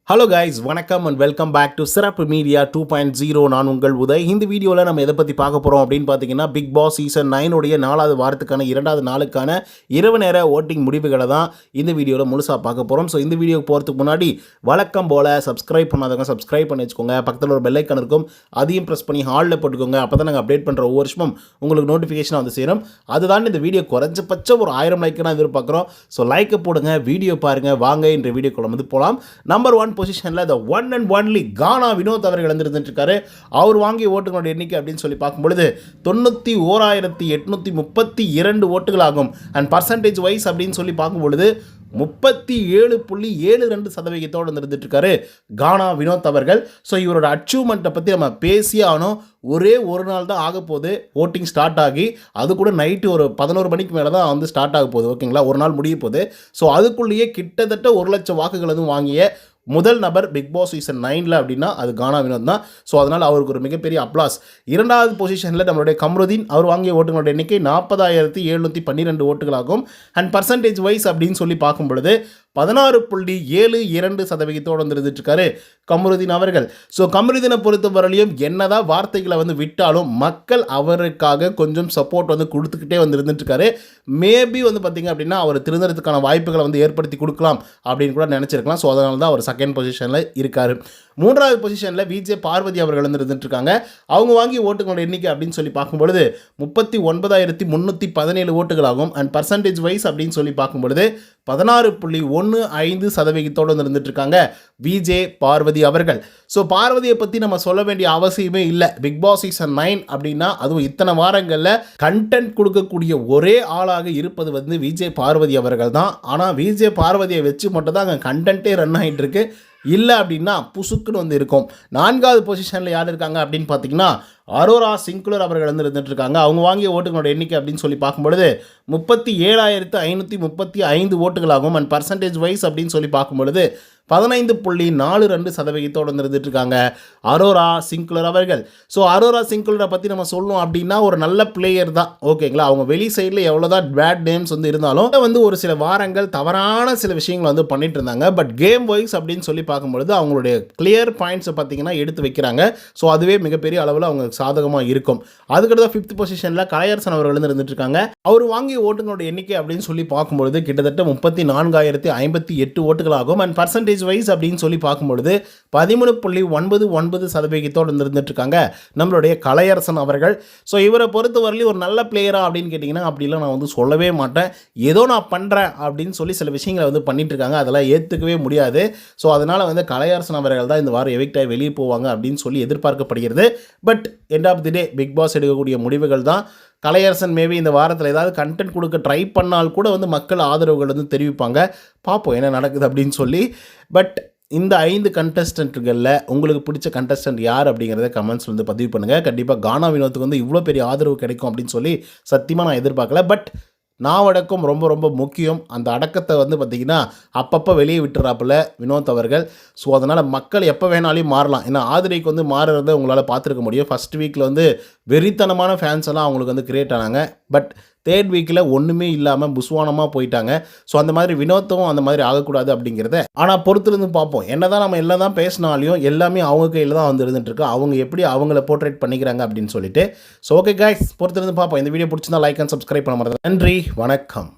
Hello guys, வணக்கம் and welcome back to சிறப்பு media 2.0. நான் உங்கள் உதய். இந்த வீடியோவில் நம்ம எதை பற்றி பார்க்க போகிறோம் அப்படின்னு பார்த்தீங்கன்னா, பிக் பாஸ் சீசன் 9 4வது வாரத்துக்கான 2வது நாளுக்கான இரவு நேர ஓட்டிங் முடிவுகளை தான் இந்த வீடியோவில் முழுசாக பார்க்க போகிறோம். ஸோ இந்த வீடியோக்கு போகிறதுக்கு முன்னாடி வழக்கம் போல் சப்ஸ்கிரைப் பண்ணாதவங்க சப்ஸ்கிரைப் பண்ணி வச்சுக்கோங்க. பக்கத்தில் ஒரு பெல் ஐக்கான் இருக்கும், அதையும் ப்ரெஸ் பண்ணி ஹாலில் போட்டுக்கோங்க. அப்போ தான் நாங்கள் அப்டேட் பண்ணுற ஒவ்வொரு வருஷமும் உங்களுக்கு நோட்டிஃபிகேஷன் வந்து சேரும். அதுதான் இந்த வீடியோ குறைஞ்சபட்சம் ஒரு 1000 லைக் தான் எதிர்பார்க்குறோம். ஸோ லைக்கை போடுங்க, வீடியோ பாருங்கள். வாங்க இன்ற வீடியோக்குள்ள வந்து போகலாம். நம்பர் 1 பொசிஷனில் த ஒன் அண்ட் ஒன்லி கானா வினோத் அவர்கள் இருந்துருக்காரு. அவர் வாங்கிய ஓட்டுகளோட எண்ணிக்கை அப்படின்னு சொல்லி பார்க்கும்பொழுது 91,832 ஓட்டுகள் ஆகும். அண்ட் பர்சன்டேஜ் வைஸ் அப்படின்னு சொல்லி பார்க்கும்பொழுது 37.72% இருந்துட்டுருக்காரு கானா வினோத் அவர்கள். ஸோ இவரோட அச்சீவ்மெண்ட்டை பற்றி நம்ம பேசியே ஆனோம். ஒரே ஒரு நாள் தான் ஆக போகுது ஓட்டிங் ஸ்டார்ட் ஆகி, அது கூட நைட்டு ஒரு 11 மணிக்கு மேலே தான் வந்து ஸ்டார்ட் ஆக போகுது. ஓகேங்களா, ஒரு நாள் முடிய போகுது. ஸோ அதுக்குள்ளேயே கிட்டத்தட்ட 1 லட்சம் வாக்குகள் வந்து வாங்கிய முதல் நபர் பிக் பாஸ் சீசன் 9 அப்படின்னா அது கானா வினோத் தான். ஸோ அதனால் அவருக்கு ஒரு மிகப்பெரிய அப்ளாஸ். 2வது பொசிஷனில் நம்மளுடைய கம்ருதீன், அவர் வாங்கிய ஓட்டுகளோட எண்ணிக்கை 40,712 ஓட்டுகளாகும். அண்ட் பர்சன்டேஜ் வைஸ் அப்படின்னு சொல்லி பார்க்கும் பொழுது 16.72% வந்துருந்துட்டுருக்காரு கம்ருதீன் அவர்கள். ஸோ கம்ருதீனை பொறுத்தவரையிலையும் என்னதான் வார்த்தைகளை வந்து விட்டாலும் மக்கள் அவருக்காக கொஞ்சம் சப்போர்ட் வந்து கொடுத்துக்கிட்டே வந்து இருந்துட்டுருக்காரு. மேபி வந்து பார்த்திங்க அப்படின்னா அவர் திருந்தறதுக்கான வாய்ப்புகளை வந்து ஏற்படுத்தி கொடுக்கலாம் அப்படின்னு கூட நினச்சிருக்கலாம். ஸோ அதனால தான் அவர் செகண்ட் பொசிஷனில் இருக்கார். 3வது பொசிஷனில் விஜே பார்வதி அவர்கள் வந்து இருந்துட்டுருக்காங்க. அவங்க வாங்கிய ஓட்டுகளோட எண்ணிக்கை அப்படின்னு சொல்லி பார்க்கும்பொழுது 39,317 ஓட்டுகளாகும். அண்ட் பர்சன்டேஜ் வைஸ் அப்படின்னு சொல்லி பார்க்கும்பொழுது 16.15% வந்து இருந்துட்டுருக்காங்க விஜே பார்வதி அவர்கள். ஸோ பார்வதியை பற்றி நம்ம சொல்ல வேண்டிய அவசியமே இல்லை. பிக் பாஸ் சீசன் 9 அப்படின்னா அதுவும் இத்தனை வாரங்களில் கண்டென்ட் கொடுக்கக்கூடிய ஒரே ஆளாக இருப்பது வந்து விஜே பார்வதி அவர்கள் தான். ஆனால் விஜே பார்வதியை வச்சு மட்டும் தான் அங்கே கண்டென்ட்டே ரன் ஆகிட்டு இருக்கு. இல்லை அப்படின்னா புசுக்குன்னு வந்து இருக்கும். 4வது பொசிஷனில் யார் இருக்காங்க அப்படின்னு பார்த்தீங்கன்னா அரோரா சிங்குலர் அவர்கள் வந்து இருந்துட்டுருக்காங்க. அவங்க வாங்கிய ஓட்டுகளோட எண்ணிக்கை அப்படின்னு சொல்லி பார்க்கும்பொழுது 37,535 ஓட்டுகளாகும். அண்ட் பர்சன்டேஜ் வைஸ் அப்படின்னு சொல்லி பார்க்கும்பொழுது 15.42% இருந்துட்டுருக்காங்க அரோரா சிங்குலர் அவர்கள். ஸோ அரோரா சிங்குலரை பற்றி நம்ம சொல்லணும் அப்படின்னா ஒரு நல்ல பிளேயர் தான். ஓகேங்களா, அவங்க வெளி சைடில் எவ்வளோதான் பேட் நேம்ஸ் வந்து இருந்தாலும் வந்து ஒரு சில வாரங்கள் தவறான சில விஷயங்களை வந்து பண்ணிட்டு இருந்தாங்க. பட் கேம் வைஸ் அப்படின்னு சொல்லி பார்க்கும்பொழுது அவங்களுடைய கிளியர் பாயிண்ட்ஸை பார்த்தீங்கன்னா எடுத்து வைக்கிறாங்க. ஸோ அதுவே மிகப்பெரிய அளவில் அவங்க சாதகமாக இருக்கும். அதுக்கடுத்து 5th பொசிஷனில் கலையரசன் அவர்கள் வந்து இருந்துட்டுருக்காங்க. அவர் வாங்கிய ஓட்டுகளோட எண்ணிக்கை அப்படின்னு சொல்லி பார்க்கும்பொழுது கிட்டத்தட்ட 34,058 ஓட்டுகளாகும். அண்ட் பர்சன்டேஜ் வைஸ் அப்படின்னு சொல்லி பார்க்கும்பொழுது 13.99% இருந்துட்டுருக்காங்க நம்மளுடைய கலையரசன் அவர்கள். ஸோ இவரை பொறுத்தவரையிலும் ஒரு நல்ல பிளேயரா அப்படின்னு கேட்டிங்கன்னா அப்படிலாம் நான் வந்து சொல்லவே மாட்டேன். ஏதோ நான் பண்ணுறேன் அப்படின்னு சொல்லி சில விஷயங்களை வந்து பண்ணிட்டு இருக்காங்க, அதெல்லாம் ஏற்றுக்கவே முடியாது. ஸோ அதனால் வந்து கலையரசன் அவர்கள் தான் இந்த வாரம் எவிக்ட் ஆகி வெளியே போவாங்க அப்படின்னு சொல்லி எதிர்பார்க்கப்படுகிறது. But end of the day Bigg Boss எடுக்கக்கூடிய முடிவுகள் தான். கலையரசன் மேபி இந்த வாரத்தில் ஏதாவது கண்டென்ட் கொடுக்க ட்ரை பண்ணால் கூட வந்து மக்கள் ஆதரவுகள் வந்து தெரிவிப்பாங்க. பார்ப்போம் என்ன நடக்குது அப்படின்னு சொல்லி. பட் இந்த 5 கண்டஸ்டன்ட்டுகளில் உங்களுக்கு பிடிச்ச கண்டஸ்டன்ட் யார் அப்படிங்கிறத கமெண்ட்ஸில் வந்து பதிவு பண்ணுங்கள். கண்டிப்பாக கானா வினோத்துக்கு வந்து இவ்வளோ பெரிய ஆதரவு கிடைக்கும் அப்படின்னு சொல்லி சத்தியமாக நான் எதிர்பார்க்கல. பட் நாவடக்கம் ரொம்ப ரொம்ப முக்கியம். அந்த அடக்கத்தை வந்து பார்த்திங்கன்னா அப்பப்போ வெளியே விட்டுறாப்புல வினோத் அவர்கள். ஸோ அதனால் மக்கள் எப்போ வேணாலையும் மாறலாம். ஏன்னா ஆதிரைக்கு வந்து மாறுறதை உங்களால் பார்த்துருக்க முடியும். ஃபஸ்ட் வீக்கில் வந்து வெறித்தனமான ஃபேன்ஸ் எல்லாம் அவங்களுக்கு வந்து கிரியேட் ஆனாங்க. பட் 3rd வீக்கில் ஒன்றுமே இல்லாமல் புஸ்வானமாக போயிட்டாங்க. ஸோ அந்த மாதிரி வினோத்தும் அந்த மாதிரி ஆகக்கூடாது அப்படிங்கிறத ஆனால் பொறுத்திருந்து பார்ப்போம். என்ன தான் நம்ம எல்லாம் தான் பேசினாலையும் எல்லாமே அவங்க கையில் தான் வந்து இருந்துகிட்ருக்கு. அவங்க எப்படி அவங்கள போர்ட்ரேட் பண்ணிக்கிறாங்க அப்படின்னு சொல்லிட்டு. ஸோ ஓகே கைஸ், பொறுத்திருந்து பார்ப்போம். இந்த வீடியோ பிடிச்சிருந்தா லைக் அண்ட் சப்ஸ்கிரைப் பண்ண மாதிரி. நன்றி, வணக்கம்.